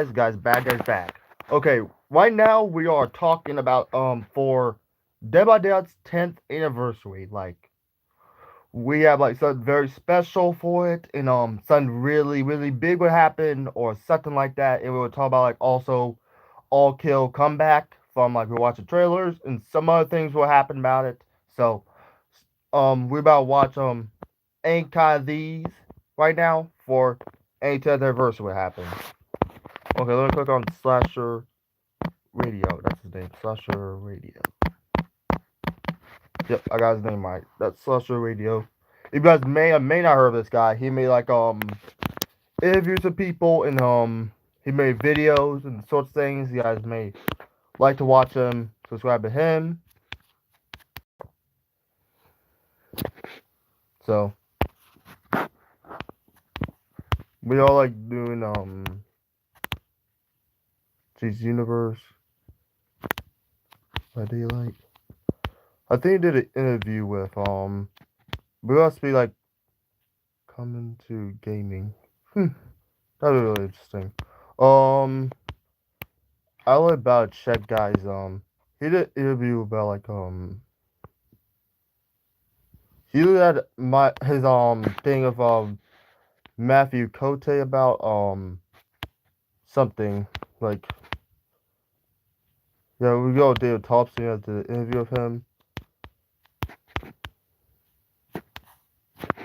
Guys, bad guys back. Okay, right now we are talking about for Dead by Daylight's 10th anniversary. Like we have like something very special for it, and something really big would happen or something like that. And we would talk about like also all kill comeback from like we watch the trailers and some other things will happen about it. So we're about to watch any kind of these right now for any 10th anniversary would happen. Okay, let me click on Slasher Radio. That's his name. Slasher Radio. Yep, I got his name right. That's Slasher Radio. You guys may or may not heard of this guy. He made like interviews of people and he made videos and sorts of things. You guys may like to watch him. Subscribe to him. So we all like doing G's Universe by Daylight. I think he did an interview with we must be like coming to gaming. That'd be really interesting. I like about check guys. He did an interview about like he had my his thing of Matthew Cote about something like yeah we go David Thompson at the interview of him.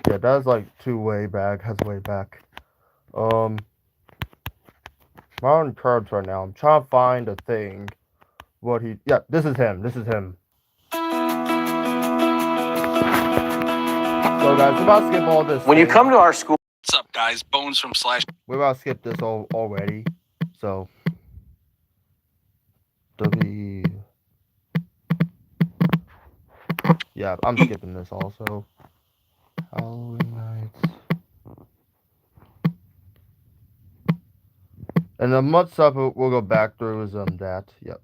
Yeah, that's like way back. That's way back. Um, I'm on cards right now. I'm trying to find a thing. What he? Yeah, this is him. This is him. So guys, we're about to skip all this. When you come to our school, what's up, guys? Bones from Slash. We're about to skip this already. So the yeah, I'm skipping this also. Halloween nights. And the month stuff we'll go back through is that. Yep.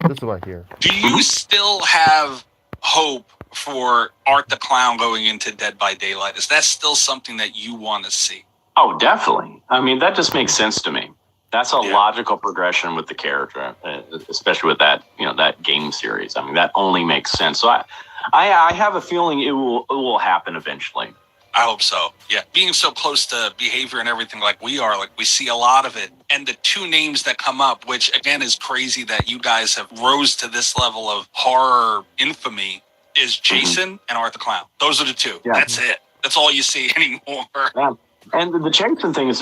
This is right here. Do you still have hope for Art the Clown going into Dead by Daylight? Is that still something that you want to see? oh, definitely. I mean, that just makes sense to me. That's a logical progression with the character, especially with that, that game series. I mean, that only makes sense. So I have a feeling it will happen eventually. I hope so. Yeah. Being so close to behavior and everything like we are, like we see a lot of it. And the two names that come up, which again is crazy that you guys have rose to this level of horror infamy, is Jason and Art the Clown. Those are the two. Yeah. That's it. That's all you see anymore. Yeah. And the Jason thing has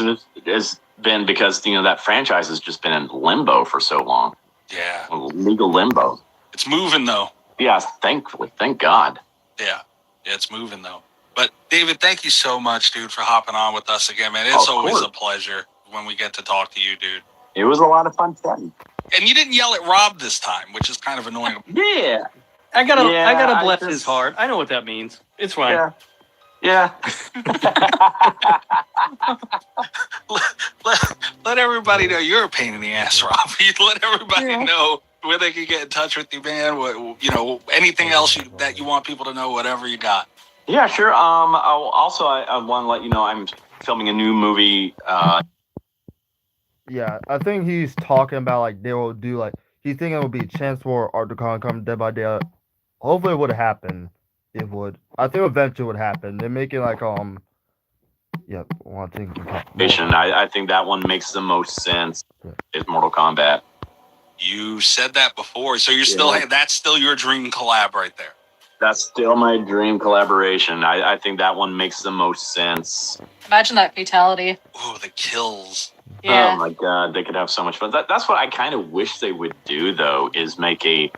been because, that franchise has just been in limbo for so long. Yeah. Legal limbo. It's moving though. Yeah, thankfully. Thank God. Yeah. Yeah, it's moving though. But David, thank you so much, dude, for hopping on with us again, man. It's always a pleasure when we get to talk to you, dude. It was a lot of fun chatting. And you didn't yell at Rob this time, which is kind of annoying. Yeah. I gotta bless his heart. I know what that means. It's fine. Yeah. let everybody know you're a pain in the ass, Rob. You let everybody know where they can get in touch with you, man. What, anything else that you want people to know, whatever you got. Yeah, sure. I want to let you know I'm filming a new movie. Yeah, I think he's talking about like they will do like he's thinking it would be a chance for Art to come Dead by Daylight. Hopefully it would happen. It would. I think eventually it would happen. They're making like one thing. I think that one makes the most sense. Is Mortal Kombat. You said that before, so you're still that's still your dream collab right there. That's still my dream collaboration. I think that one makes the most sense. Imagine that fatality. Oh, the kills. Yeah. Oh my God, they could have so much fun. That's what I kind of wish they would do, though, is make a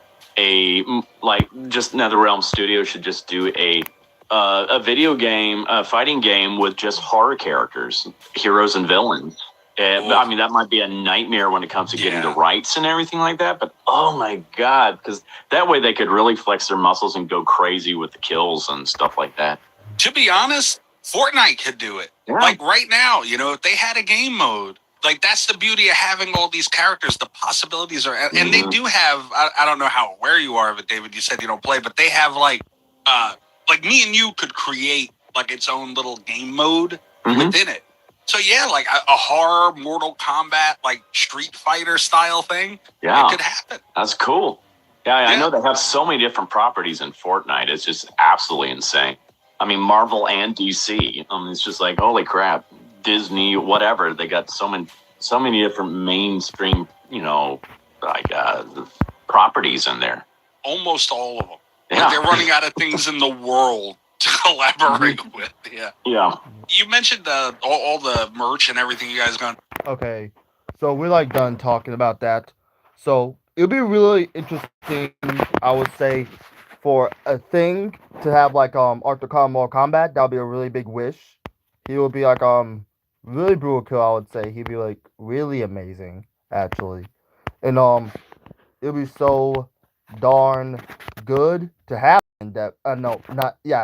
just NetherRealm Studios should just do a video game, a fighting game with just horror characters, heroes and villains. I mean, that might be a nightmare when it comes to getting the rights and everything like that. But, oh, my God, because that way they could really flex their muscles and go crazy with the kills and stuff like that. To be honest, Fortnite could do it. Yeah. Like right now, if they had a game mode, like that's the beauty of having all these characters. The possibilities are, and they do have, I don't know how aware you are of it, David. You said you don't play, but they have like me and you could create like its own little game mode within it. So yeah, like a horror Mortal Kombat, like Street Fighter style thing. Yeah, it could happen. That's cool. Yeah, I know they have so many different properties in Fortnite. It's just absolutely insane. I mean, Marvel and DC. It's just like, holy crap, Disney, whatever. They got so many different mainstream, properties in there. Almost all of them. Yeah. Like they're running out of things in the world to collaborate with. Yeah. Yeah. You mentioned all the merch and everything you guys got. Okay, so we're done talking about that. So it'll be really interesting, I would say, for a thing to have Arthur Khan Mortal Kombat. That would be a really big wish. He would be really brutal kill, I would say. He'd be really amazing, actually. And it'll be so darn good to have in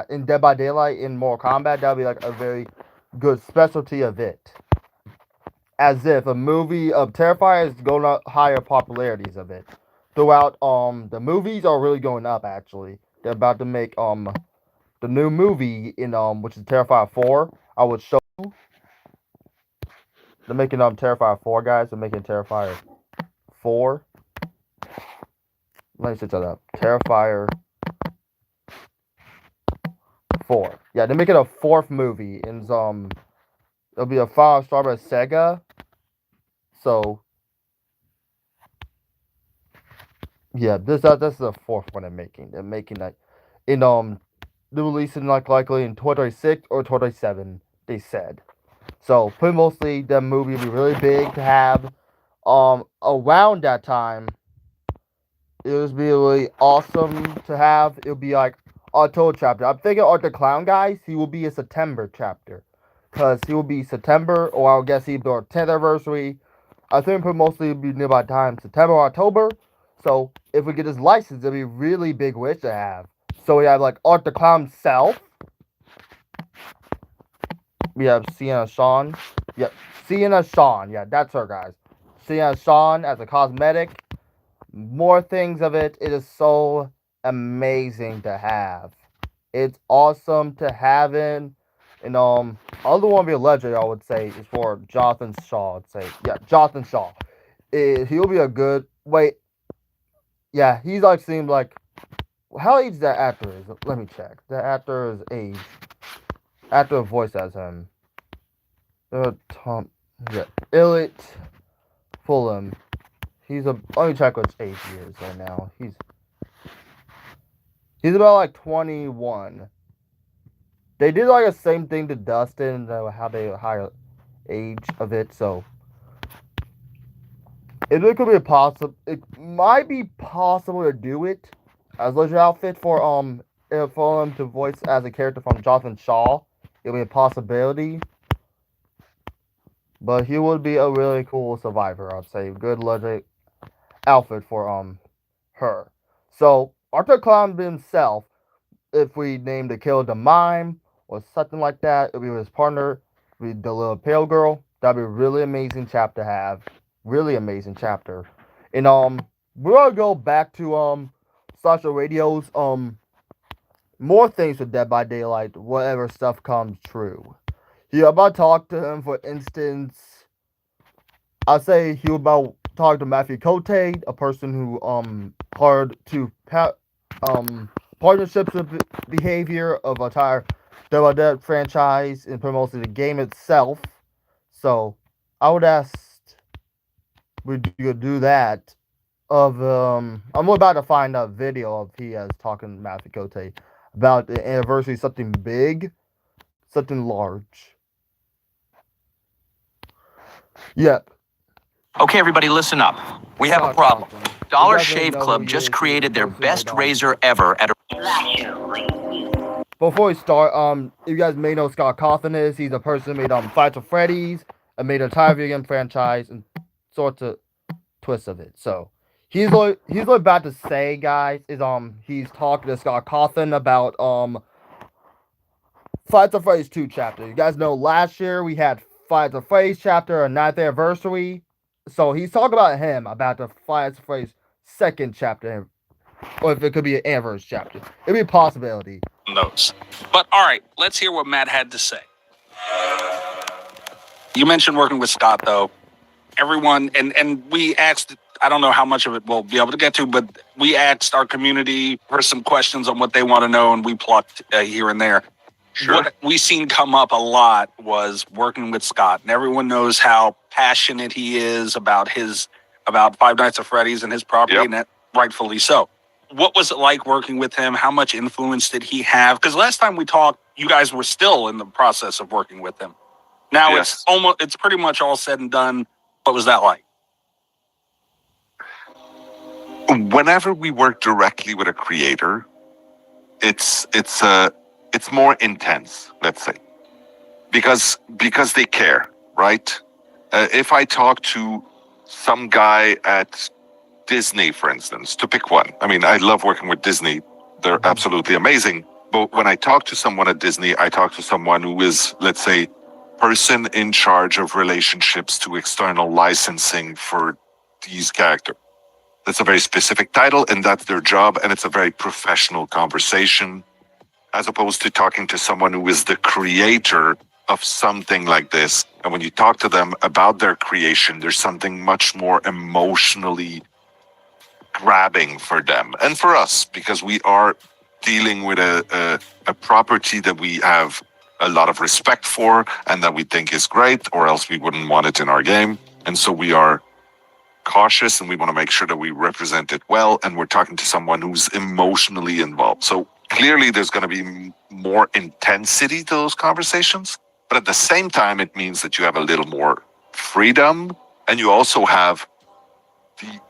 in Dead by Daylight in Mortal Kombat. That'd be a very good specialty of it. As if a movie of Terrifier is going up higher popularities of it. Throughout the movies are really going up, actually. They're about to make the new movie in which is Terrifier 4. I would show you. They're making Terrifier 4, guys. They're making Terrifier 4. Let me set that up. Terrifier 4. Yeah, they're making a 4th movie. And it'll be a 5-star by Sega. So yeah, this is the 4th one they're making. They're making they're releasing likely in 2026 or 2027, they said. So pretty mostly the movie will be really big to have. Around that time, it would be really awesome to have. It'll be October chapter. I'm thinking Arthur Clown, guys, he will be a September chapter. Because he will be September, or I'll guess he'll be our 10th anniversary. I think pretty mostly it'll be nearby time, September or October. So if we get his license, it'll be a really big wish to have. So we have Arthur Clown himself. We have Sienna Sean. Yep, Sienna Sean. Yeah, that's her, guys. Sienna Sean as a cosmetic. More things of it. It is so amazing to have. It's awesome to have in. And other one be a legend, I would say, is for Jonathan Shaw. I'd say, yeah, Jonathan Shaw. He'll be a good yeah, he's seemed how age that actor is. Let me check. The actor's age. Actor voice as him. Elliot Fulham. Let me check which age he is right now. He's about 21. They did the same thing to Dustin, how they higher age of it, so it could be it might be possible to do it as legend outfit for him to voice as a character from Jonathan Shaw. It'll be a possibility. But he would be a really cool survivor, I'd say. Good legend outfit for her. So Arthur Clown himself, if we name the killer the Mime or something like that, it'll be with his partner, the little pale girl. That'd be a really amazing chapter to have. Really amazing chapter. And we're gonna go back to Sasha Radio's more things with Dead by Daylight, whatever stuff comes true. He about to talk to him, for instance. I'll say he was about to talk to Matthew Cote, a person who hard to partnerships with behavior of entire Dead by Dead franchise and mostly the game itself. So I would ask we could do that. I'm about to find a video of he has talking to Matthew Cote about the anniversary, something big, something large. Yep. Okay, everybody, listen up. We have a problem. Dollar Shave Club just created their best razor ever at a... Before we start, you guys may know Scott Cawthon is. He's a person who made Fights with Freddy's and made an entire video game franchise and sorts of twists of it. So he's about to say, guys, is he's talking to Scott Cawthon about Fights with Freddy's 2 chapter. You guys know last year we had Fights with Freddy's chapter, a 9th anniversary. So he's talking about him, about the Fights with Freddy's 2nd chapter, or if it could be an anniversary chapter. It'd be a possibility. Those. But all right, let's hear what Matt had to say. You mentioned working with Scott, though. Everyone, and we asked, I don't know how much of it we'll be able to get to, but we asked our community for some questions on what they want to know, and we plucked here and there. Sure. What we seen come up a lot was working with Scott, and everyone knows how passionate he is about Five Nights at Freddy's and his property, Yep. and that rightfully so. What was it like working with him? How much influence did he have? Because last time we talked, you guys were still in the process of working with him. Now Yes. it's pretty much all said and done. What was that like? Whenever we work directly with a creator, it's more intense, let's say, because they care, right? If I talk to some guy at Disney, for instance, to pick one, I mean, I love working with Disney; they're absolutely amazing. But when I talk to someone at Disney, I talk to someone who is, let's say, person in charge of relationships to external licensing for these characters. That's a very specific title, and that's their job, and it's a very professional conversation, as opposed to talking to someone who is the creator of something like this. And when you talk to them about their creation, there's something much more emotionally grabbing for them and for us, because we are dealing with a property that we have a lot of respect for and that we think is great, or else we wouldn't want it in our game. And so we are cautious, and we want to make sure that we represent it well, and we're talking to someone who's emotionally involved. So clearly there's going to be more intensity to those conversations, but at the same time it means that you have a little more freedom, and you also have the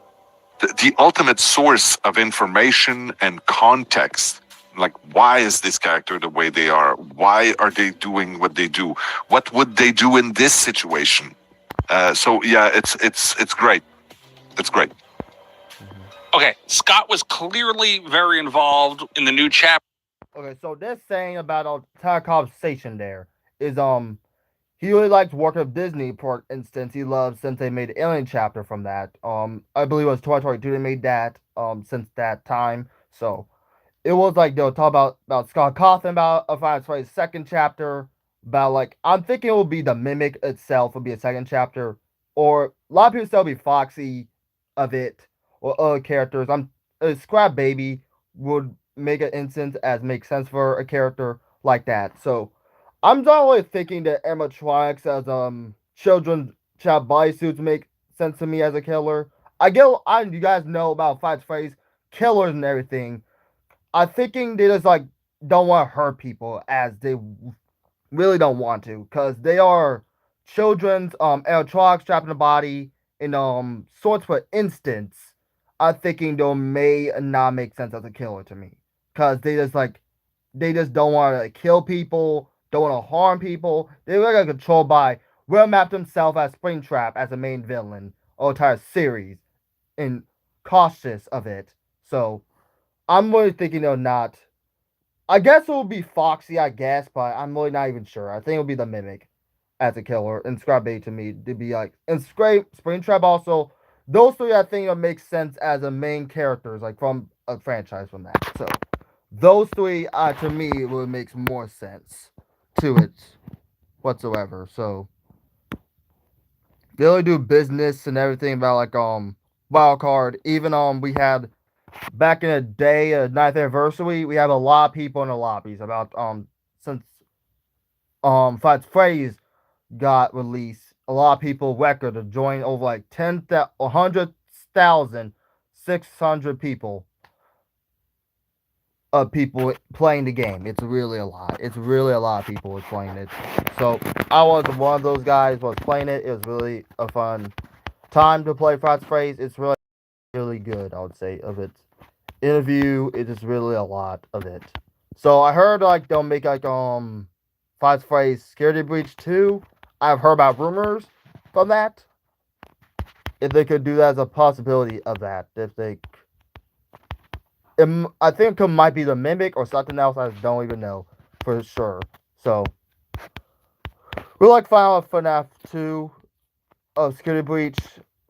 ultimate source of information and context. Like, why is this character the way they are? Why are they doing what they do? What would they do in this situation? So yeah, it's great. It's great. Okay, Scott was clearly very involved in the new chapter. Okay, so this saying about our entire conversation there is he really likes working with Disney. For instance, he loves since they made the Alien chapter from that. I believe it was 2022 they made that. Since that time, so it was like they'll talk about Scott Cawthon about a Final Fantasy second chapter. About like I'm thinking it will be the Mimic itself will be a second chapter, or a lot of people say it'll be Foxy of it or other characters. Scrap Baby would make an instance as makes sense for a character like that. So I'm not really thinking that animatronics as children's child bodysuits make sense to me as a killer. You guys know about Five Phrase killers and everything. I'm thinking they just like don't want to hurt people as they really don't want to, because they are children's animatronics trapped in the body in sorts. For instance, I'm thinking they may not make sense as a killer to me, because they just don't want to kill people, don't want to harm people. They look like controlled by Will mapped himself as Springtrap as a main villain of the entire series and cautious of it. So I'm really thinking they're not. I guess it will be Foxy, I guess, but I'm really not even sure. I think it'll be the Mimic as a killer, and Scrap Baby to me to be like, and Springtrap also. Those three I think will make sense as a main characters, like from a franchise from that. So those three to me would make more sense to it whatsoever. So they only do business and everything about like wild card. Even we had back in the day, 9th anniversary, we have a lot of people in the lobbies about since Five Phrase got released. A lot of people record to join over like 100,600 people of people playing the game. It's really a lot. It's really a lot of people playing it. So I was one of those guys was playing it. It was really a fun time to play Five Phrase. It's really, really good, I would say, of its interview. It is really a lot of it. So I heard like they'll make like Five Phrase Security Breach 2. I've heard about rumors from that. If they could do that as a possibility of that. I think it might be the Mimic or something else. I don't even know for sure. So we like Final FNAF 2 of Security Breach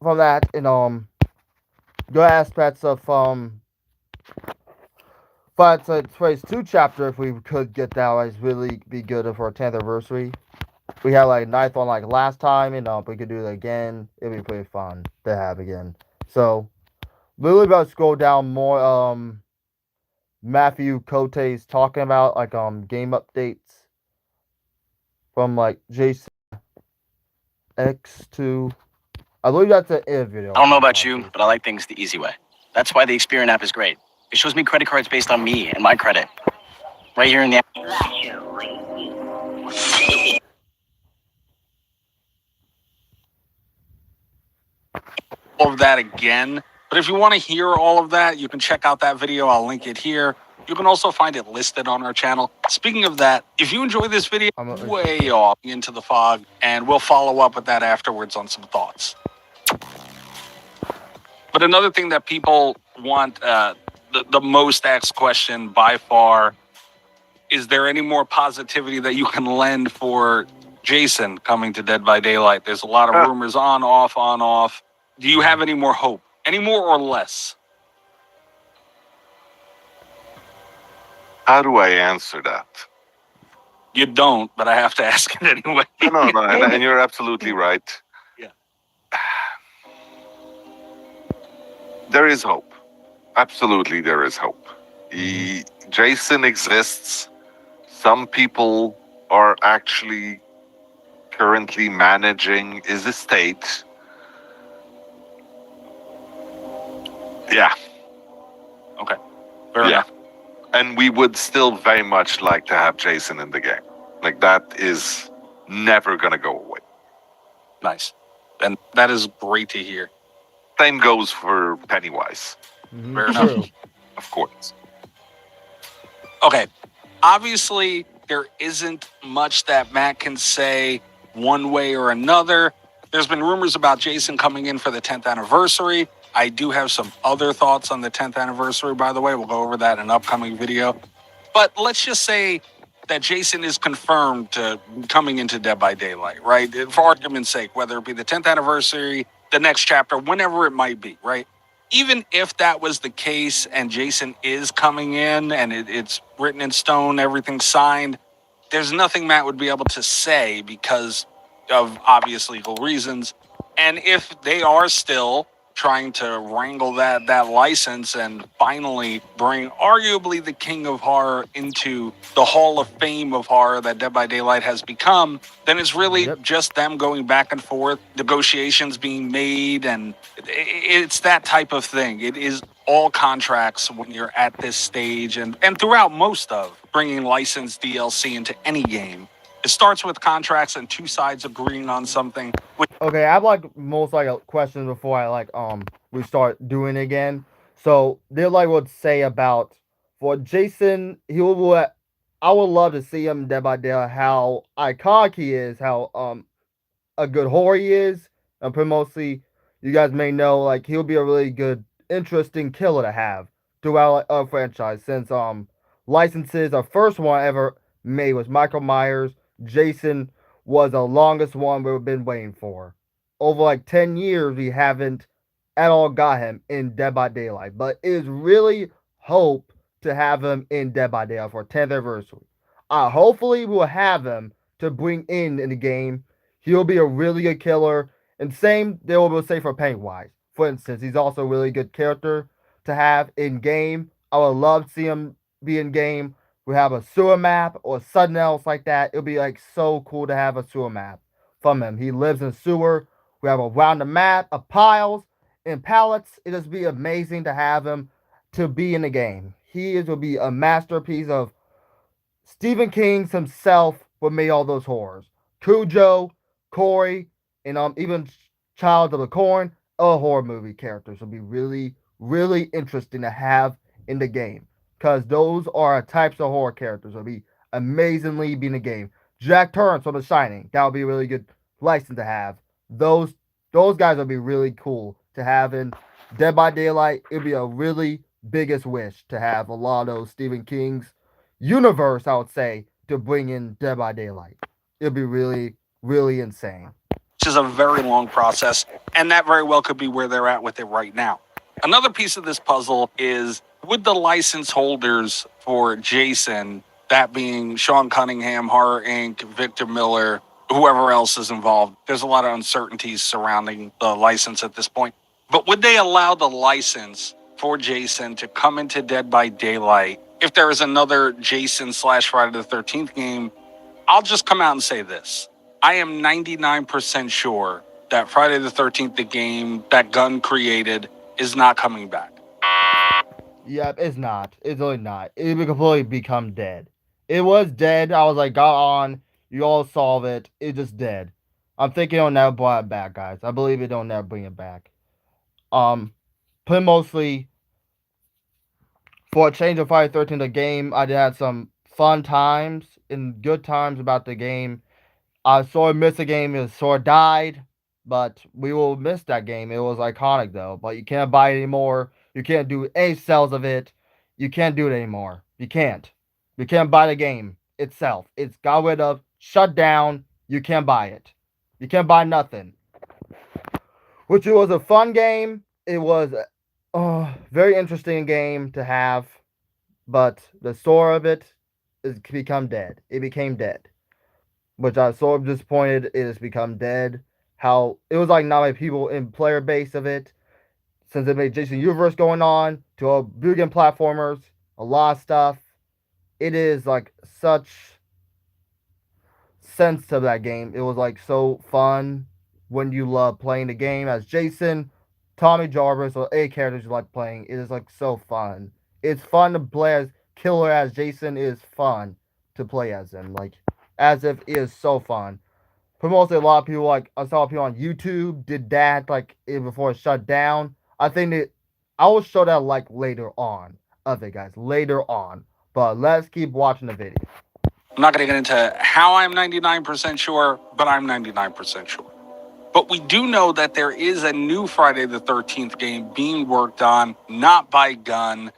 from that, and good aspects of Five Phrase 2 chapter, if we could get that, would really be good for our 10th anniversary. we had like ninth one like last time, and we could do it again. It'd be pretty fun to have again. So, literally about to scroll down more. Matthew Cote's talking about like game updates from like Jason X2. I believe that's an video. I don't know about you, but I like things the easy way. That's why the Experian app is great. It shows me credit cards based on me and my credit. Right here in the app. All of that again. But if you want to hear all of that, you can check out that video. I'll link it here. You can also find it listed on our channel. Speaking of that, if you enjoy this video, way off into the fog, and we'll follow up with that afterwards on some thoughts. But another thing that people want, the most asked question by far, is there any more positivity that you can lend for Jason coming to Dead by Daylight? There's a lot of rumors on, off. Do you have any more hope? Any more or less? How do I answer that? You don't, but I have to ask it anyway. No, and you're absolutely right. Yeah. There is hope. Absolutely, there is hope. Jason exists. Some people are actually currently managing his estate. Yeah. Okay. Fair enough. And we would still very much like to have Jason in the game. Like, that is never going to go away. Nice. And that is great to hear. Same goes for Pennywise. Fair enough. Of course. Okay. Obviously, there isn't much that Matt can say one way or another. There's been rumors about Jason coming in for the 10th anniversary. I do have some other thoughts on the 10th anniversary, by the way. We'll go over that in an upcoming video. But let's just say that Jason is confirmed to coming into Dead by Daylight, right? For argument's sake, whether it be the 10th anniversary, the next chapter, whenever it might be, right? Even if that was the case and Jason is coming in and it's written in stone, everything's signed, there's nothing Matt would be able to say because of obvious legal reasons. And if they are still trying to wrangle that license and finally bring arguably the king of horror into the hall of fame of horror that Dead by Daylight has become, then it's really just them going back and forth, negotiations being made, and it's that type of thing. It is all contracts when you're at this stage and throughout most of bringing licensed DLC into any game. It starts with contracts and two sides agreeing on something. Okay, I have like most like a question before I we start doing it again. So they would say about for Jason, I would love to see him Dead by Daylight, how iconic he is, how a good horror he is, and pretty mostly you guys may know like he'll be a really good, interesting killer to have throughout a franchise since licenses our first one ever made was Michael Myers. Jason was the longest one we've been waiting for. Over like 10 years, we haven't at all got him in Dead by Daylight. But it is really hope to have him in Dead by Daylight for 10th anniversary. Hopefully, we'll have him to bring in the game. He'll be a really good killer. And same, they will say for Pennywise. For instance, he's also a really good character to have in game. I would love to see him be in game. We have a sewer map or something else like that. It'll be like so cool to have a sewer map from him. He lives in sewer. We have around the map of piles and pallets. It'll just be amazing to have him to be in the game. Will be a masterpiece of Stephen King himself who made all those horrors. Cujo, Corey, and even Child of the Corn, a horror movie characters will be really, really interesting to have in the game. Because those are types of horror characters that will be amazingly be in the game. Jack Torrance from The Shining. That would be a really good license to have. Those guys would be really cool to have in Dead by Daylight. It would be a really biggest wish to have a lot of those Stephen King's universe, I would say, to bring in Dead by Daylight. It would be really, really insane. Which is a very long process, and that very well could be where they're at with it right now. Another piece of this puzzle is, would the license holders for Jason, that being Sean Cunningham, Horror Inc., Victor Miller, whoever else is involved. There's a lot of uncertainties surrounding the license at this point. But would they allow the license for Jason to come into Dead by Daylight if there is another Jason / Friday the 13th game? I'll just come out and say this. I am 99% sure that Friday the 13th, the game that Gunn created, is not coming back. Yep, it's not. It's really not. It would completely become dead. It was dead. I was like, got on. You all solve it. It's just dead. I'm thinking it'll never bring it back, guys. I believe it don't never bring it back. But mostly for a change of Friday 13th, the game, I did have some fun times and good times about the game. I sort of missed the game. It sort of died, but we will miss that game. It was iconic though. But you can't buy it anymore. You can't do any sales of it. You can't do it anymore. You can't. You can't buy the game itself. It's got rid of, shut down. You can't buy it. You can't buy nothing. Which it was a fun game. It was a very interesting game to have, but the story of it is become dead. It became dead, which I was sort of disappointed. It has become dead. How it was like not many people in player base of it, since it made Jason Universe going on to a video game platformers, a lot of stuff. It is like such sense to that game. It was like so fun when you love playing the game as Jason, Tommy Jarvis, or any characters you like playing. It is like so fun. It's fun to play as Killer as Jason. It is fun to play as him. Like as if it is so fun. But mostly a lot of people like I saw people on YouTube did that like before it shut down. I think that I will show that like later on of it, guys. Later on. But let's keep watching the video. I'm not going to get into how I'm 99% sure, but I'm 99% sure. But we do know that there is a new Friday the 13th game being worked on, not by Gunn.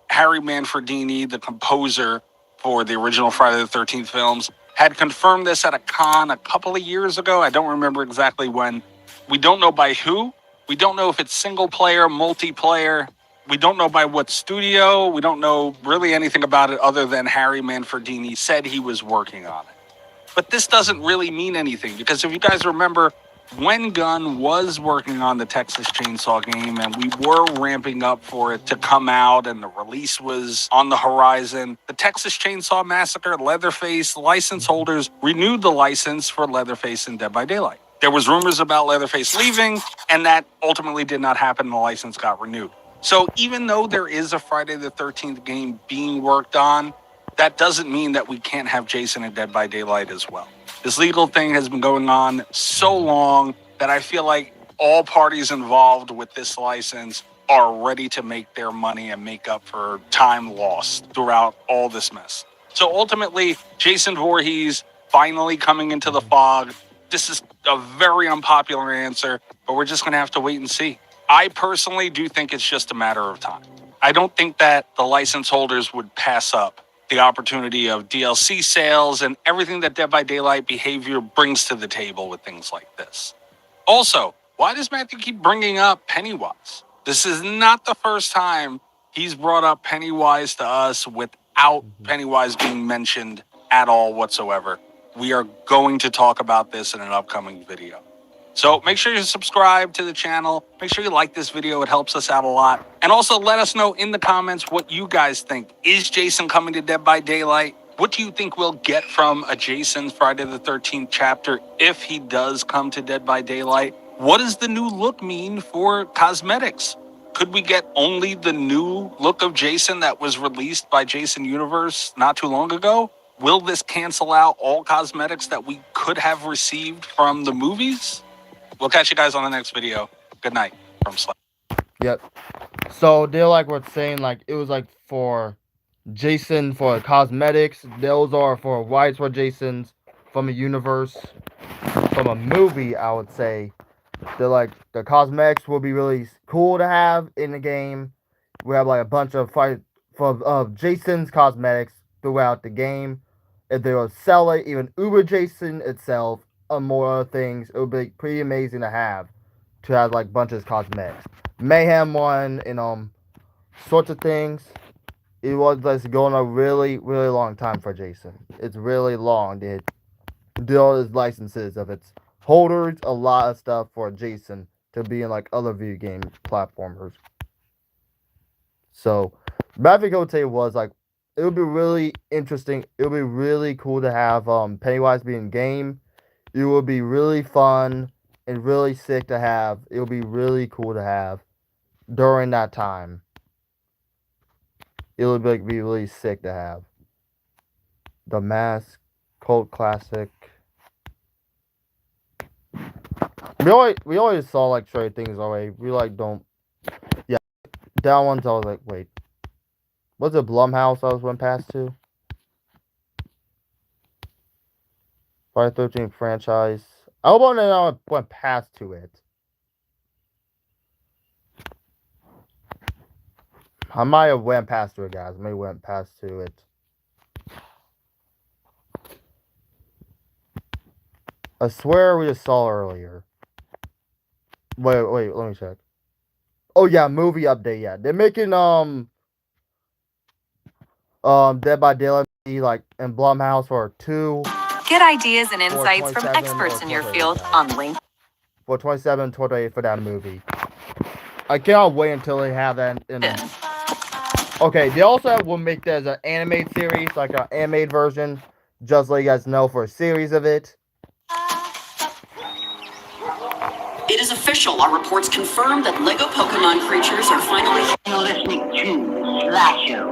Harry Manfredini, the composer for the original Friday the 13th films, had confirmed this at a con a couple of years ago. I don't remember exactly when. We don't know by who. We don't know if it's single player, multiplayer. We don't know by what studio. We don't know really anything about it other than Harry Manfredini said he was working on it. But this doesn't really mean anything because if you guys remember, when Gunn was working on the Texas Chainsaw game and we were ramping up for it to come out and the release was on the horizon, the Texas Chainsaw Massacre Leatherface license holders renewed the license for Leatherface in Dead by Daylight. There was rumors about Leatherface leaving, and that ultimately did not happen. The license got renewed. So even though there is a Friday the 13th game being worked on, that doesn't mean that we can't have Jason in Dead by Daylight as well. This legal thing has been going on so long that I feel like all parties involved with this license are ready to make their money and make up for time lost throughout all this mess. So ultimately, Jason Voorhees finally coming into the fog. This is a very unpopular answer, but we're just going to have to wait and see. I personally do think it's just a matter of time. I don't think that the license holders would pass up the opportunity of DLC sales and everything that Dead by Daylight behavior brings to the table with things like this. Also, why does Matthew keep bringing up Pennywise? This is not the first time he's brought up Pennywise to us without Pennywise being mentioned at all whatsoever. We are going to talk about this in an upcoming video. So make sure you subscribe to the channel. Make sure you like this video. It helps us out a lot. And also let us know in the comments what you guys think. Is Jason coming to Dead by Daylight? What do you think we'll get from a Jason Friday the 13th chapter if he does come to Dead by Daylight? What does the new look mean for cosmetics? Could we get only the new look of Jason that was released by Jason Universe not too long ago? Will this cancel out all cosmetics that we could have received from the movies? We'll catch you guys on the next video. Good night from Slack. Yep. So they're like we're saying like it was like for Jason for cosmetics. Those are for rights for Jason's from a universe, from a movie. I would say they're like the cosmetics will be really cool to have in the game. We have like a bunch of Jason's cosmetics throughout the game. If they will sell it, even Uber Jason itself, and more other things, it would be pretty amazing to have like a bunch of cosmetics. Mayhem one and sorts of things. It was just going a really, really long time for Jason. It's really long, dude. do all its licenses of its holders, a lot of stuff for Jason to be in like other video game platformers. So Maverick Hotel was like, it would be really interesting. It would be really cool to have Pennywise be in game. It would be really fun and really sick to have. It would be really cool to have during that time. It would be really sick to have. The Mask, cult classic. We always saw like straight things already. We like don't. Yeah, that one's I was like, wait. Was it Blumhouse I went past to? Friday 13 franchise. I want to know I went past to it. I might have went past to it, guys. I may have went past to it. I swear we just saw earlier. Wait, let me check. Oh yeah, movie update, yeah. They're making Dead by Daylight like in Blumhouse for 2. Get ideas and insights from experts in your field on LinkedIn. For 27, 28 for that movie. I cannot wait until they have that in Okay, they also will make that as an animated series, like an animated version, just so you guys know, for a series of it. It is official. Our reports confirm that Lego Pokemon creatures are finally listening to Slasher.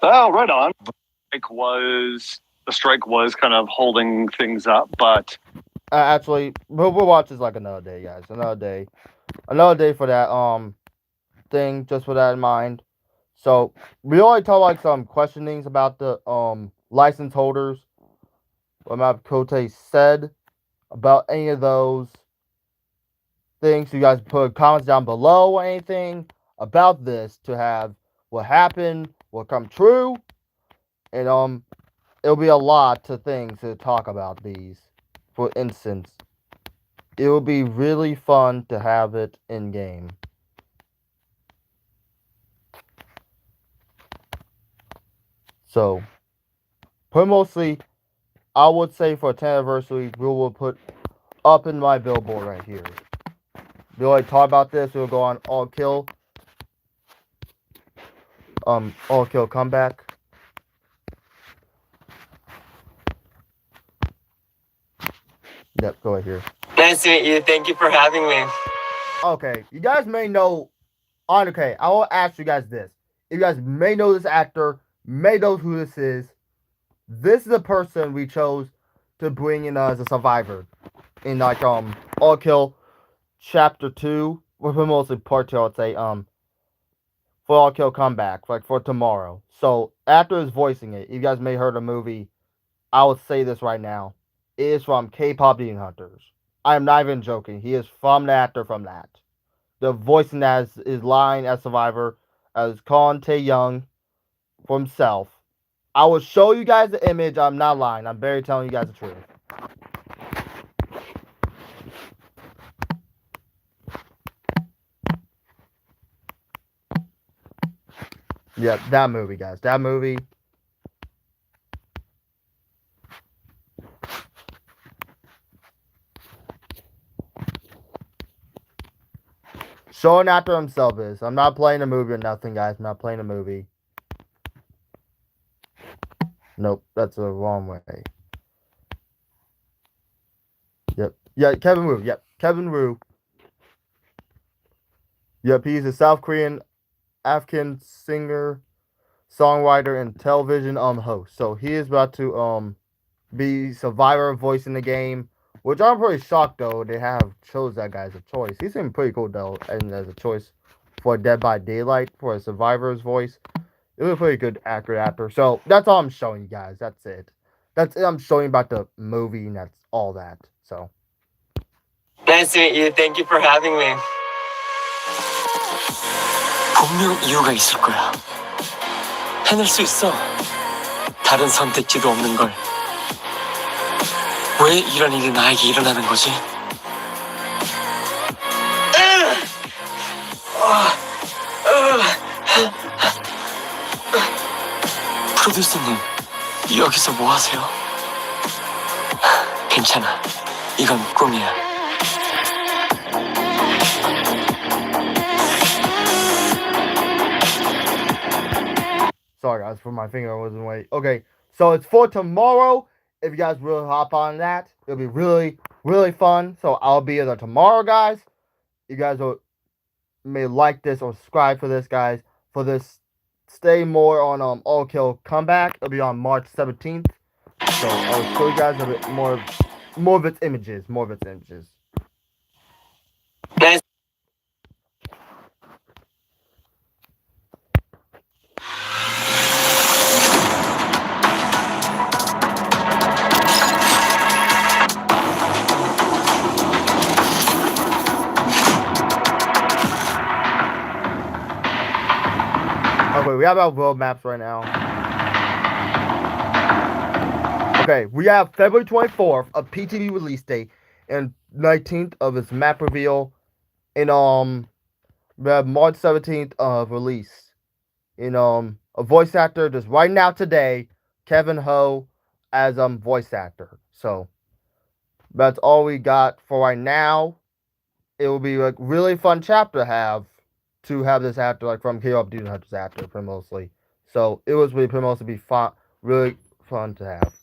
Oh, right on. The strike was kind of holding things up, but Actually, we'll watch this like another day, guys. Another day for that thing. Just with that in mind. So we already talked like some questionings about the license holders. What Matt Cote said about any of those things. So you guys put comments down below or anything about this to have what happened, what come true, and it'll be a lot of things to talk about these. For instance, it will be really fun to have it in game. So, mostly, I would say for 10th anniversary, we will put up in my billboard right here. We already talked about this. We'll go on All Kill Comeback. Yep, go right here. Nice to meet you. Thank you for having me. Okay, you guys may know. Okay, I will ask you guys this. You guys may know this actor, may know who this is. This is the person we chose to bring in as a survivor in like All Kill Chapter 2, or mostly Part 2, I'd say, for All Kill Comeback, like for tomorrow. So after his voicing it, you guys may have heard the movie. I will say this right now. It is from K-Pop Demon Hunters. I am not even joking. He is from the actor from that. The voicing as his line as Survivor as Kon Tae-young for himself. I will show you guys the image. I'm not lying. I'm barely telling you guys the truth. Yeah, that movie, guys. That movie. Showing after himself is. I'm not playing a movie or nothing, guys. I'm not playing a movie. Nope, that's the wrong way. Yep. Yeah, Kevin Woo. Yep, Kevin Woo. Yep, he's a South Korean African singer, songwriter, and television host. So he is about to be Survivor voice in the game. Which I'm pretty shocked though they have chose that guy as a choice. He seemed pretty cool though, and as a choice for Dead by Daylight for a Survivor's voice. It was a pretty good accurate actor. So that's all I'm showing you guys. That's it. That's it. I'm showing you about the movie, and that's all that. So Nice to meet you. Thank you for having me. 분명 이유가 있을 거야. 해낼 수 있어. 다른 선택지도 없는 걸. 왜 이런 일이 나에게 일어나는 거지? 프로듀서님, 여기서 뭐 하세요? 괜찮아. 이건 꿈이야. Sorry guys, for my finger wasn't wait. Okay, so it's for tomorrow. If you guys really hop on that, it'll be really, really fun. So I'll be there tomorrow, guys. You guys may like this or subscribe for this, guys. For this, stay more on All Kill Comeback. It'll be on March 17th. So I'll show you guys a bit more of its images. Okay, we have our world maps right now. Okay, we have February 24th, a PTV release date, and 19th of its map reveal, and we have March 17th of release. And a voice actor just right now today, Kevin Ho as voice actor. So that's all we got for right now. It will be like really fun chapter to have this actor like from Hero of Duty Hunters actor pretty mostly. So it was really pretty mostly be fun, really fun to have.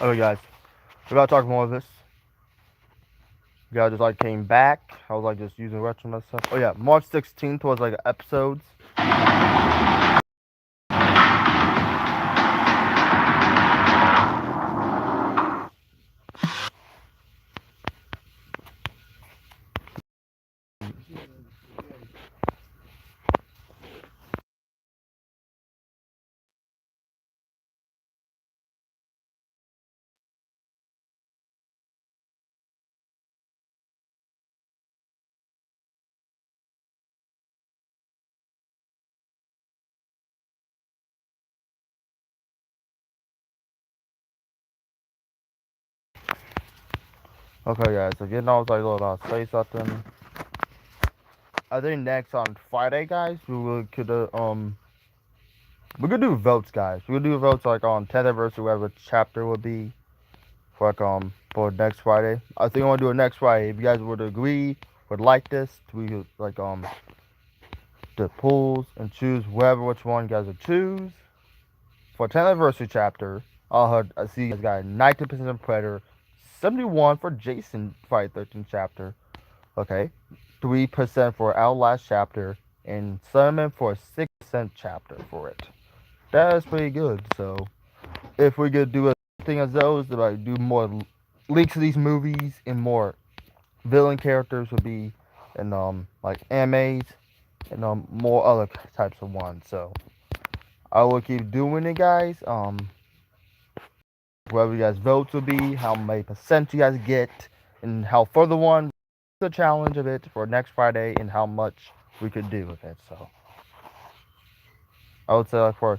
Okay, guys, we're about to talk more of this. You guys just like came back. I was like just using retro and stuff. Oh yeah, March 16th was like episodes. Okay, guys, again, I was like, I'll say something. I think next on Friday, guys, we could do votes, guys. We're gonna do votes like on 10th anniversary, whatever chapter would be for like for next Friday. I think I want to do it next Friday. If you guys would agree, would like this, we could like the polls and choose which one you guys would choose for 10th anniversary chapter. I see you guys got 19% Predator, 71 for Jason Friday 13th chapter. Okay, 3% for Outlast chapter, and Cinnamon for a 6% chapter for it. That is pretty good. So if we could do a thing as those, like do more links to these movies and more villain characters would be, and like animes and more other types of ones. So I will keep doing it, guys. Whatever you guys votes will be, how many percent you guys get, and how further one the challenge of it for next Friday, and how much we could do with it. So I would say like for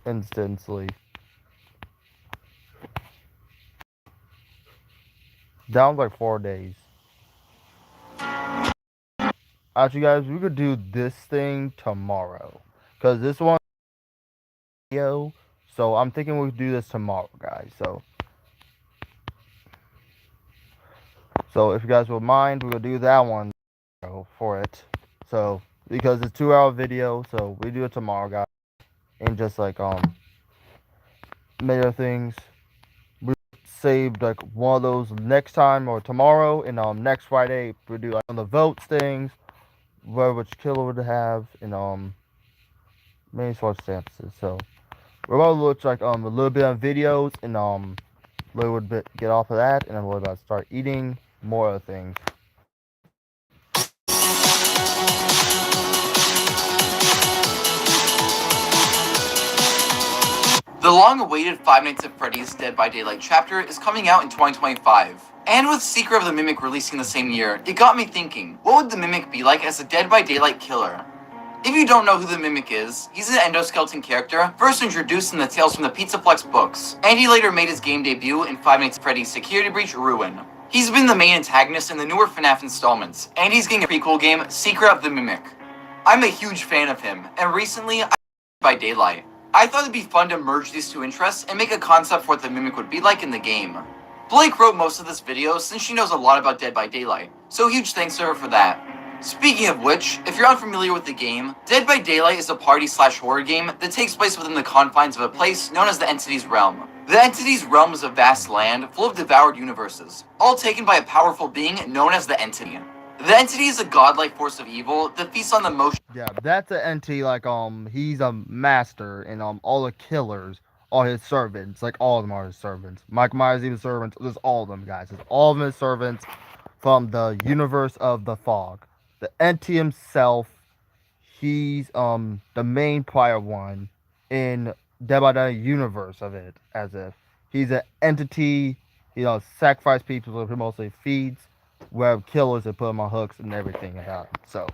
instantly down like 4 days. Actually, guys, we could do this thing tomorrow because this one video. So I'm thinking we could do this tomorrow, guys. So if you guys would mind, we'll do that one for it. So because it's a 2-hour video, so we do it tomorrow, guys. And just like major things, we saved like one of those next time or tomorrow, and next Friday we do like on the votes things, which killer would have, and many sort of stances. So we're about to look like a little bit on videos, and a little bit get off of that, and then we're about to start eating more other things. The long-awaited Five Nights at Freddy's Dead by Daylight chapter is coming out in 2025. And with Secret of the Mimic releasing the same year, it got me thinking, what would the Mimic be like as a Dead by Daylight killer? If you don't know who the Mimic is, he's an endoskeleton character first introduced in the Tales from the Pizzaplex books, and he later made his game debut in Five Nights at Freddy's Security Breach Ruin. He's been the main antagonist in the newer FNAF installments, and he's getting a prequel game, Secret of the Mimic. I'm a huge fan of him, and recently, I by Daylight. I thought it'd be fun to merge these two interests and make a concept for what the Mimic would be like in the game. Blake wrote most of this video since she knows a lot about Dead by Daylight, so huge thanks to her for that. Speaking of which, if you're unfamiliar with the game, Dead by Daylight is a party/horror game that takes place within the confines of a place known as the Entity's Realm. The Entity's Realm is a vast land full of devoured universes, all taken by a powerful being known as the Entity. The Entity is a godlike force of evil that feasts on the motion. Yeah, that's an entity, like, he's a master, and, all the killers are his servants. Like, all of them are his servants. Mike Myers even servants. There's all of them, guys. There's all of them his servants from the universe of the fog. The entity himself, he's, the main prior one in Dead by Daylight universe of it, as if he's an entity, sacrifice people, who mostly feeds, where killers and put them on hooks and everything about it. So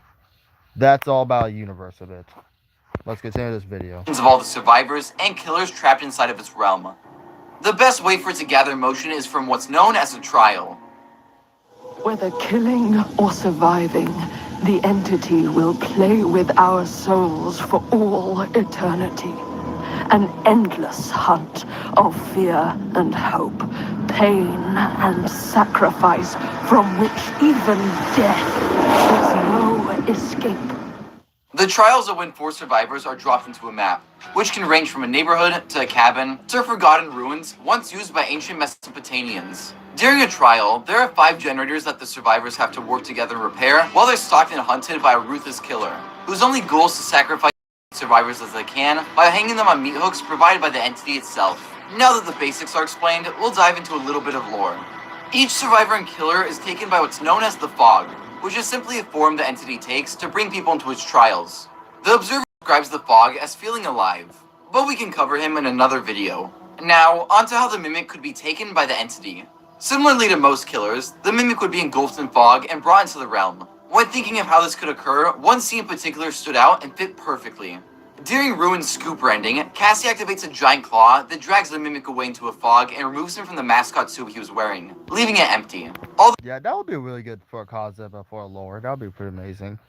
that's all about the universe of it. Let's continue this video. Of all the survivors and killers trapped inside of its realm. The best way for it to gather motion is from what's known as a trial. Whether killing or surviving, the Entity will play with our souls for all eternity. An endless hunt of fear and hope, pain and sacrifice, from which even death is no escape. The trials are when 4 survivors are dropped into a map, which can range from a neighborhood to a cabin to forgotten ruins once used by ancient Mesopotamians. During a trial, there are 5 generators that the survivors have to work together and repair while they're stalked and hunted by a ruthless killer, whose only goal is to sacrifice survivors as they can by hanging them on meat hooks provided by the entity itself. Now that the basics are explained, we'll dive into a little bit of lore. Each survivor and killer is taken by what's known as the Fog, which is simply a form the entity takes to bring people into its trials. The Observer describes the Fog as feeling alive, but we can cover him in another video. Now, onto how the Mimic could be taken by the entity. Similarly to most killers, the Mimic would be engulfed in fog and brought into the realm. When thinking of how this could occur, one scene in particular stood out and fit perfectly. During Ruin's Scooper ending, Cassie activates a giant claw that drags the Mimic away into a fog and removes him from the mascot suit he was wearing, leaving it empty. Yeah, that would be really good for a concept and for a lore. That would be pretty amazing.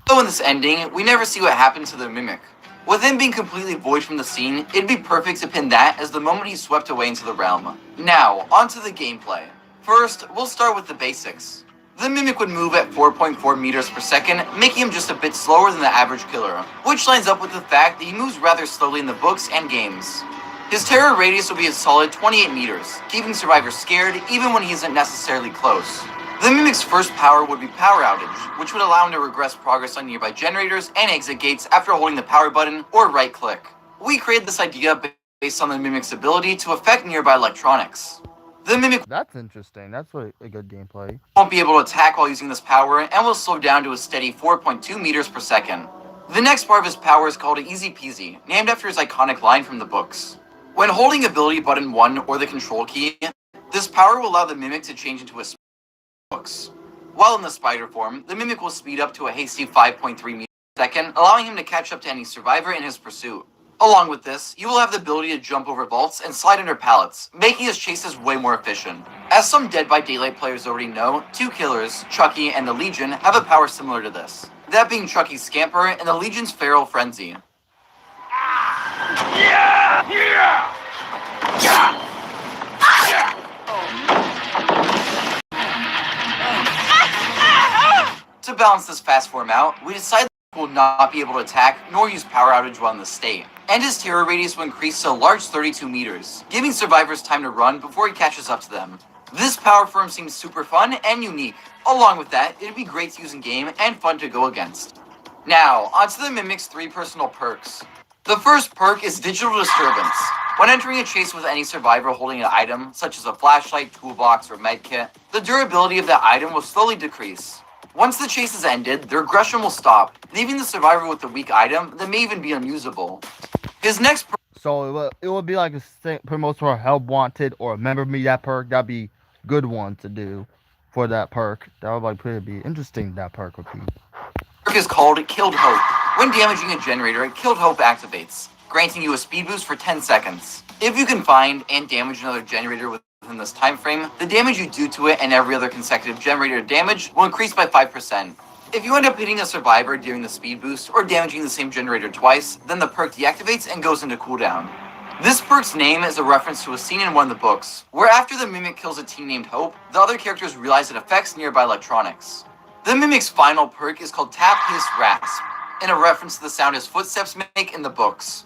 So in this ending, we never see what happened to the Mimic. With him being completely void from the scene, it'd be perfect to pin that as the moment he's swept away into the realm. Now, onto the gameplay. First, we'll start with the basics. The Mimic would move at 4.4 meters per second, making him just a bit slower than the average killer, which lines up with the fact that he moves rather slowly in the books and games. His terror radius will be a solid 28 meters, keeping survivors scared even when he isn't necessarily close. The Mimic's first power would be Power Outage, which would allow him to regress progress on nearby generators and exit gates after holding the power button or right click. We created this idea based on the Mimic's ability to affect nearby electronics. The Mimic That's interesting. That's a good gameplay. won't be able to attack while using this power and will slow down to a steady 4.2 meters per second. The next part of his power is called Easy Peasy, named after his iconic line from the books. When holding ability button 1 or the control key, this power will allow the Mimic to change into a books. While in the spider form, the Mimic will speed up to a hasty 5.3 meters per second, allowing him to catch up to any survivor in his pursuit. Along with this, he will have the ability to jump over vaults and slide under pallets, making his chases way more efficient. As some Dead by Daylight players already know, 2 killers, Chucky and the Legion, have a power similar to this. That being Chucky's Scamper and the Legion's Feral Frenzy. To balance this fast form out, we decided that he will not be able to attack nor use Power Outage while in the state, and his terror radius will increase to a large 32 meters, giving survivors time to run before he catches up to them. This power form seems super fun and unique. Along with that, it'd be great to use in game and fun to go against. Now, onto the Mimic's 3 personal perks. The first perk is Digital Disturbance. When entering a chase with any survivor holding an item, such as a flashlight, toolbox, or medkit, the durability of that item will slowly decrease. Once the chase is ended, the regression will stop, leaving the survivor with a weak item that may even be unusable. His next perk. So it would be like a promotes for a Help Wanted or Remember Me, that perk. That'd be a good one to do for that perk. That would like pretty be interesting, that perk would be. Perk is called Killed Hope. When damaging a generator, Killed Hope activates, granting you a speed boost for 10 seconds. If you can find and damage another generator within this time frame, the damage you do to it and every other consecutive generator damage will increase by 5%. If you end up hitting a survivor during the speed boost or damaging the same generator twice, then the perk deactivates and goes into cooldown. This perk's name is a reference to a scene in one of the books, where after the Mimic kills a teen named Hope, the other characters realize it affects nearby electronics. The Mimic's final perk is called Tap Hiss Rasp, in a reference to the sound his footsteps make in the books.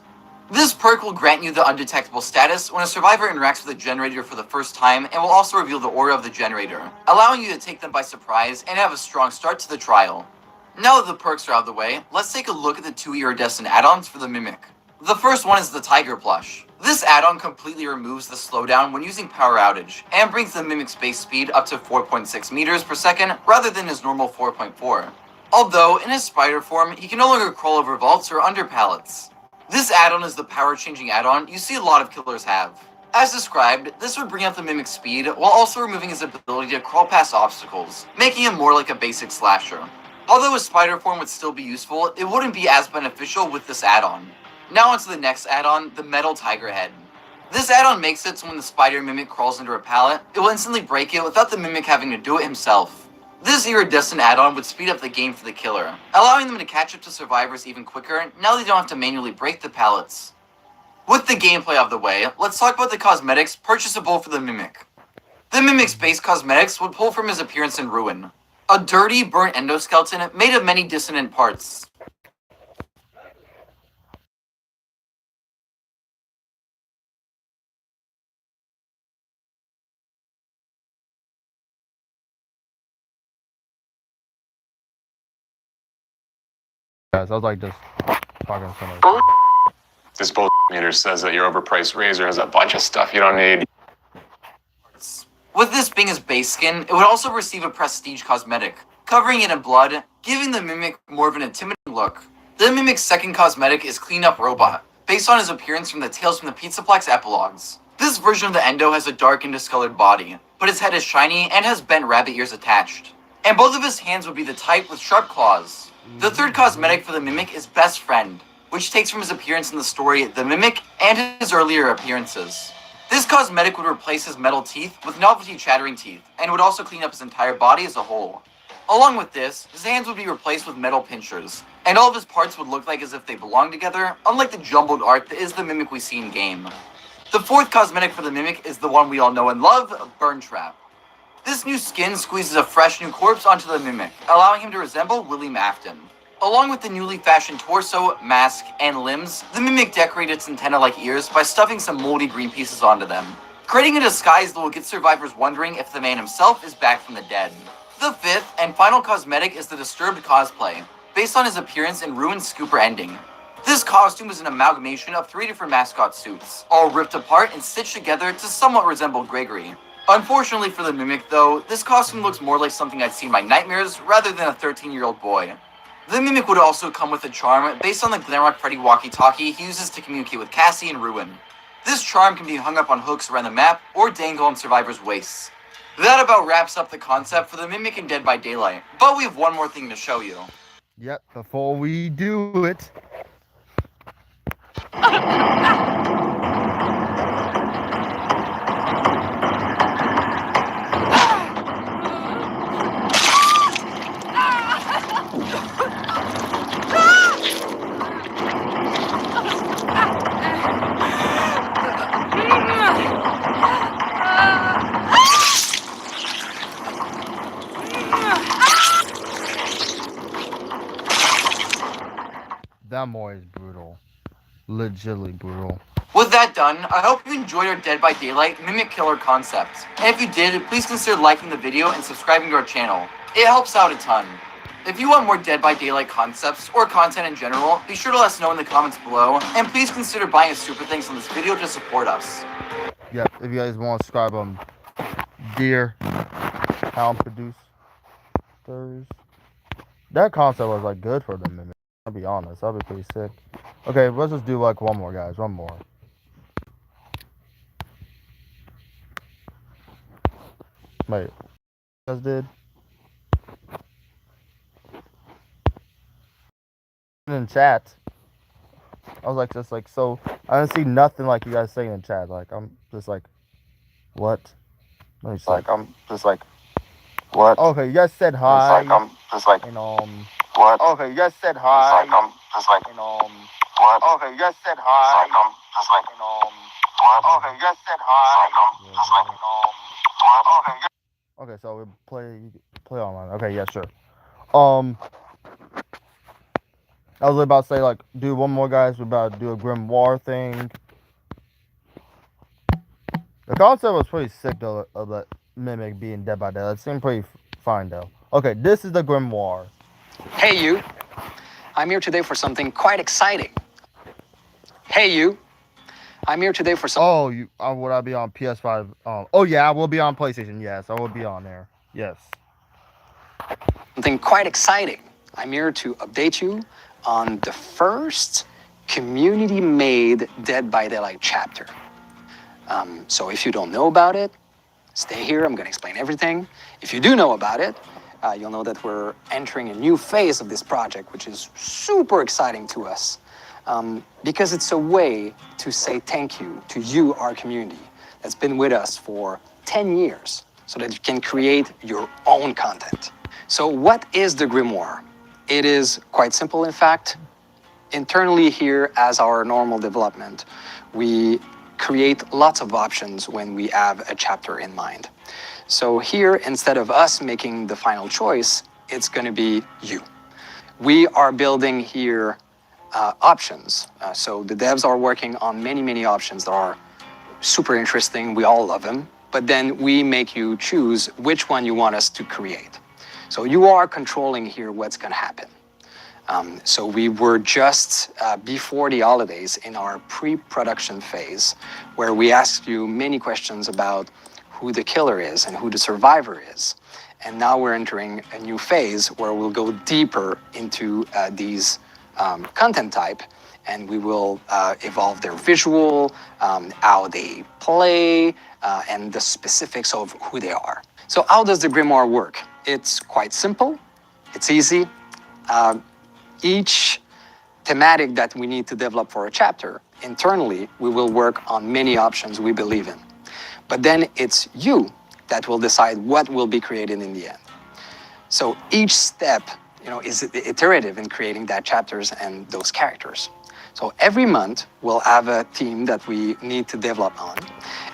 This perk will grant you the undetectable status when a survivor interacts with a generator for the first time and will also reveal the aura of the generator, allowing you to take them by surprise and have a strong start to the trial. Now that the perks are out of the way, let's take a look at the 2 iridescent add-ons for the Mimic. The first one is the Tiger Plush. This add-on completely removes the slowdown when using Power Outage, and brings the Mimic's base speed up to 4.6 meters per second rather than his normal 4.4. Although, in his spider form, he can no longer crawl over vaults or under pallets. This add-on is the power-changing add-on you see a lot of killers have. As described, this would bring up the Mimic's speed while also removing his ability to crawl past obstacles, making him more like a basic slasher. Although his spider form would still be useful, it wouldn't be as beneficial with this add-on. Now onto the next add-on, the Metal Tiger Head. This add-on makes it so when the spider Mimic crawls into a pallet, it will instantly break it without the Mimic having to do it himself. This iridescent add-on would speed up the game for the killer, allowing them to catch up to survivors even quicker now they don't have to manually break the pallets. With the gameplay out of the way, let's talk about the cosmetics purchasable for the Mimic. The Mimic's base cosmetics would pull from his appearance in Ruin. A dirty, burnt endoskeleton made of many dissonant parts. Guys, I was like just talking to somebody. This bull meter says that your overpriced razor has a bunch of stuff you don't need. With this being his base skin, it would also receive a prestige cosmetic, covering it in blood, giving the Mimic more of an intimidating look. The Mimic's second cosmetic is Clean Up Robot, based on his appearance from the Tales from the Pizzaplex epilogues. This version of the Endo has a dark and discolored body, but his head is shiny and has bent rabbit ears attached. And both of his hands would be the type with sharp claws. The third cosmetic for the Mimic is Best Friend, which takes from his appearance in the story The Mimic and his earlier appearances. This cosmetic would replace his metal teeth with novelty chattering teeth, and would also clean up his entire body as a whole. Along with this, his hands would be replaced with metal pinchers, and all of his parts would look like as if they belonged together, unlike the jumbled art that is the Mimic we see in game. The fourth cosmetic for the Mimic is the one we all know and love, Burn Trap. This new skin squeezes a fresh new corpse onto the Mimic, allowing him to resemble William Afton. Along with the newly fashioned torso, mask, and limbs, the Mimic decorated its antenna-like ears by stuffing some moldy green pieces onto them, creating a disguise that will get survivors wondering if the man himself is back from the dead. The fifth and final cosmetic is the Disturbed cosplay, based on his appearance in Ruined Scooper Ending. This costume is an amalgamation of 3 different mascot suits, all ripped apart and stitched together to somewhat resemble Gregory. Unfortunately for the Mimic though, this costume looks more like something I'd seen in my nightmares rather than a 13-year-old boy. The Mimic would also come with a charm based on the Glamrock Freddy walkie-talkie he uses to communicate with Cassie and Ruin. This charm can be hung up on hooks around the map or dangle on survivors' waists. That about wraps up the concept for the Mimic in Dead by Daylight, but we have one more thing to show you. Yep, before we do it. That more is brutal. Legitimately brutal. With that done, I hope you enjoyed our Dead by Daylight Mimic Killer concept. And if you did, please consider liking the video and subscribing to our channel. It helps out a ton. If you want more Dead by Daylight concepts or content in general, be sure to let us know in the comments below, and please consider buying a super thanks on this video to support us. Yep, if you guys want to subscribe Dear Hound Producers. That concept was like good for them, Mimic. I'll be honest, that'll be pretty sick. Okay, let's just do like one more, guys. One more. Wait, you guys did? In chat, I was like, just like, so I didn't see nothing like you guys saying in chat. Like, I'm just like, what? Let me see. Like, I'm just like, what? Okay, you guys said hi. Like, I'm just like, and what? Okay, you guys said hi. Like, I'm just like, and what? Okay, you guys said hi. Like, I'm just like, and what? Okay, you guys said hi. Like, I'm just like, and what? Okay, so we play online. Okay, yeah, sure. I was about to say, like, do one more, guys. We're about to do a Grimoire thing. The concept was pretty sick, though, of the Mimic being Dead by Daylight. It seemed pretty fine, though. Okay, this is the Grimoire. Hey, you. I'm here today for something quite exciting. Hey, you. I'm here today for some... Oh, would I be on PS5? Oh, yeah, I will be on PlayStation. Yes, I will be on there. Yes. Something quite exciting. I'm here to update you on the first community-made Dead by Daylight chapter. So if you don't know about it, stay here. I'm going to explain everything. If you do know about it, you'll know that we're entering a new phase of this project, which is super exciting to us, because it's a way to say thank you to you, our community, that's been with us for 10 years, so that you can create your own content. So what is the Grimoire? It is quite simple, in fact. Internally here, as our normal development, we create lots of options when we have a chapter in mind. So here, instead of us making the final choice, it's going to be you. We are building here options. So the devs are working on many, many options that are super interesting. We all love them. But then we make you choose which one you want us to create. So you are controlling here what's going to happen. So we were just before the holidays in our pre-production phase, where we asked you many questions about who the killer is and who the survivor is. And now we're entering a new phase where we'll go deeper into these content type, and we will evolve their visual, how they play, and the specifics of who they are. So how does the Grimoire work? It's quite simple. It's easy. Each thematic that we need to develop for a chapter, internally, we will work on many options we believe in. But then it's you that will decide what will be created in the end. So each step, is iterative in creating that chapters and those characters. So every month we'll have a theme that we need to develop on,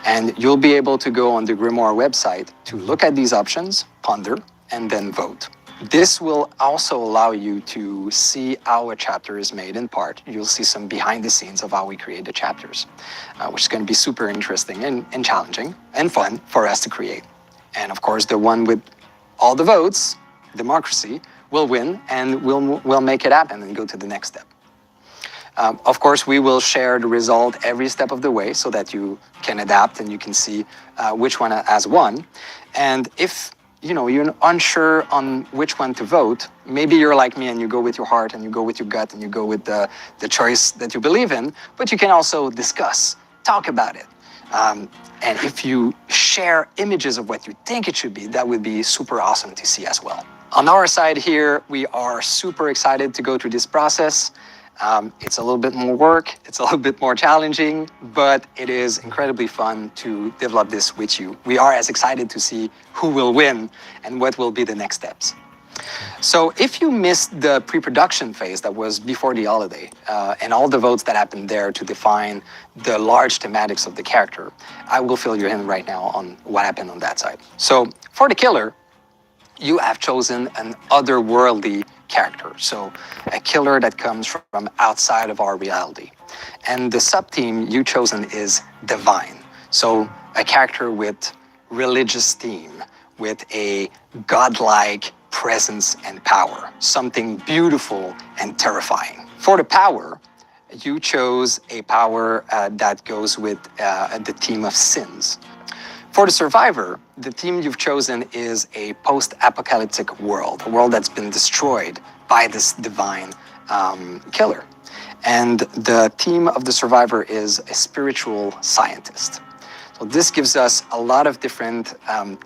and you'll be able to go on the Grimoire website to look at these options, ponder, and then vote. This will also allow you to see how a chapter is made in part. You'll see some behind the scenes of how we create the chapters, which is going to be super interesting and challenging and fun for us to create. And of course, the one with all the votes, democracy, will win, and we'll make it happen and go to the next step. Of course, we will share the result every step of the way so that you can adapt and you can see which one has won. And if you're unsure on which one to vote, maybe you're like me and you go with your heart and you go with your gut and you go with the choice that you believe in, but you can also discuss, talk about it. And if you share images of what you think it should be, that would be super awesome to see as well. On our side here, we are super excited to go through this process. It's a little bit more work, it's a little bit more challenging, but it is incredibly fun to develop this with you. We are as excited to see who will win and what will be the next steps. So if you missed the pre-production phase that was before the holiday, and all the votes that happened there to define the large thematics of the character, I will fill you in right now on what happened on that side. So for the killer, you have chosen an otherworldly character, so a killer that comes from outside of our reality. And the sub-theme you've chosen is divine, so a character with religious theme, with a godlike presence and power, something beautiful and terrifying. For the power, you chose a power that goes with the theme of sins. For the survivor, the theme you've chosen is a post-apocalyptic world, a world that's been destroyed by this divine killer. And the theme of the survivor is a spiritual scientist. So this gives us a lot of different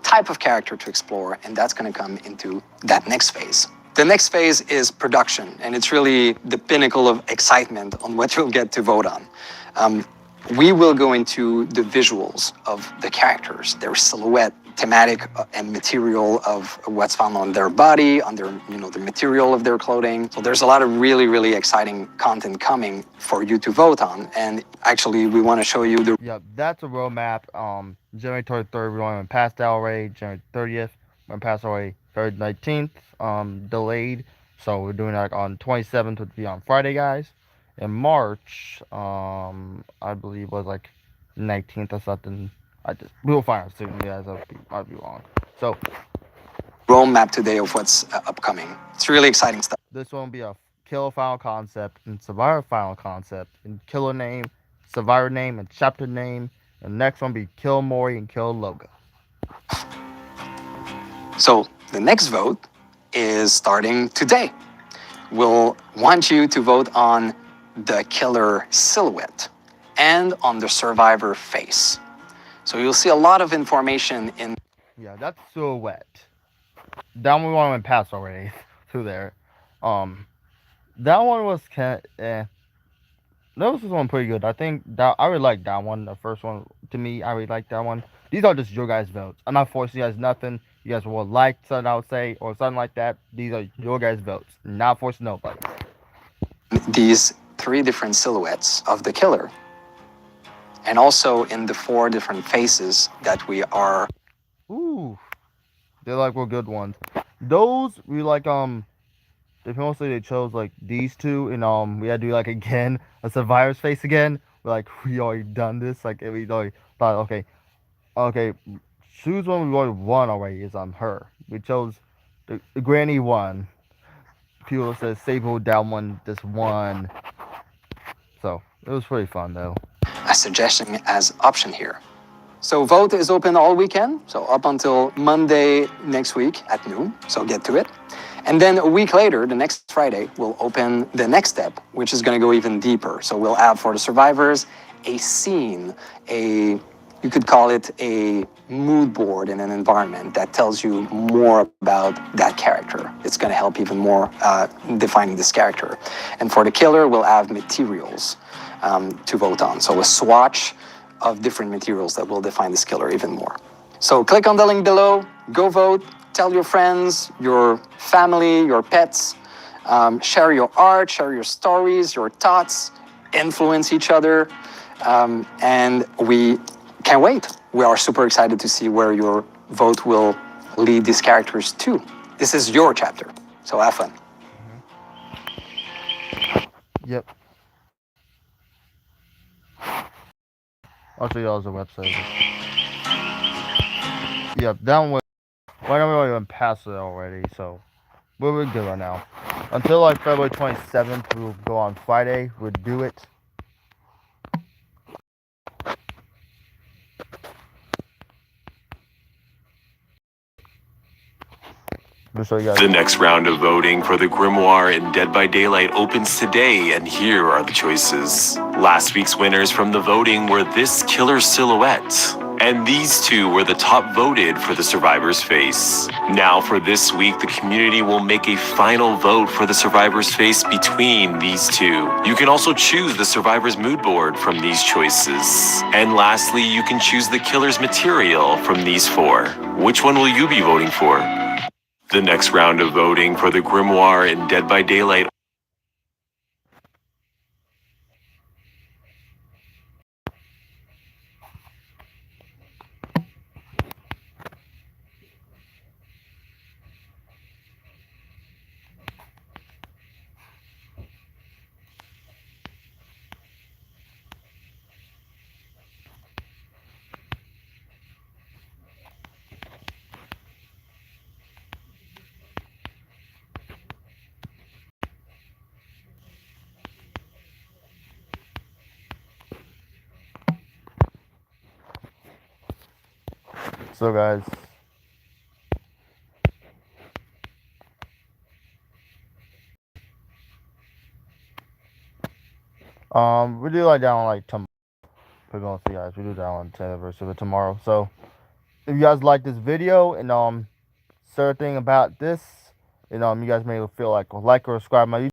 type of character to explore, and that's going to come into that next phase. The next phase is production, and it's really the pinnacle of excitement on what you'll get to vote on. We will go into the visuals of the characters, their silhouette, thematic and material of what's found on their body, on their, the material of their clothing. So there's a lot of really, really exciting content coming for you to vote on. And actually, we want to show you the... Yeah, that's a roadmap. January 23rd, we're going past that already. January 30th, we're going past already. February 19th, delayed. So we're doing that on 27th, would be on Friday, guys. In March, I believe was like 19th or something. We'll find out soon, guys. I'll be wrong. So, roadmap today of what's upcoming. It's really exciting stuff. This one will be a killer final concept and survivor final concept, and killer name, survivor name, and chapter name. And the next one will be Kill Mori and Kill Loga. So the next vote is starting today. We'll want you to vote on the killer silhouette and on the survivor face. So you'll see a lot of information in... Yeah, that's silhouette. That one we want to pass already through there. That one was kind of... That was one pretty good. I think that I really like that one. The first one, to me, I really like that one. These are just your guys' votes. I'm not forcing you guys nothing. You guys will like something I would say or something like that. These are your guys' votes. Not forcing nobody. These 3 different silhouettes of the killer. and also in the 4 different faces that we are. Ooh, they're like were good ones. Those we like they mostly they chose like these two, and we had to do like again a survivor's face again. We're like we already done this, like we already thought okay, choose one we already won already is on her. We chose the granny one. People said Sable down one this one. So it was pretty fun though. A suggestion as option here. So vote is open all weekend, so up until Monday next week at noon, so get to it. And then a week later, the next Friday, we'll open the next step, which is going to go even deeper. So we'll have for the survivors a scene, you could call it a mood board in an environment that tells you more about that character. It's going to help even more defining this character. And for the killer, we'll have materials to vote on. So a swatch of different materials that will define this killer even more. So click on the link below, go vote, tell your friends, your family, your pets, share your art, share your stories, your thoughts, influence each other, and we can't wait. We are super excited to see where your vote will lead these characters to. This is your chapter, so have fun. Yep. I'll show you all the website. Yep, down with. Well, I don't really even pass it already, so we're good right now. Until like February 27th, we'll go on Friday. We'll do it. The next round of voting for the Grimoire in Dead by Daylight opens today, and here are the choices. Last week's winners from the voting were this killer silhouette, and these two were the top voted for the survivor's face. Now for this week, the community will make a final vote for the survivor's face between these two. You can also choose the survivor's mood board from these choices. And lastly, you can choose the killer's material from these 4. Which one will you be voting for? The next round of voting for the Grimoire in Dead by Daylight. So guys, we do like that on like tomorrow. Pretty much, guys, we do that on 10th anniversary of tomorrow. So if you guys like this video and certain thing about this, you guys may feel like or subscribe to my YouTube.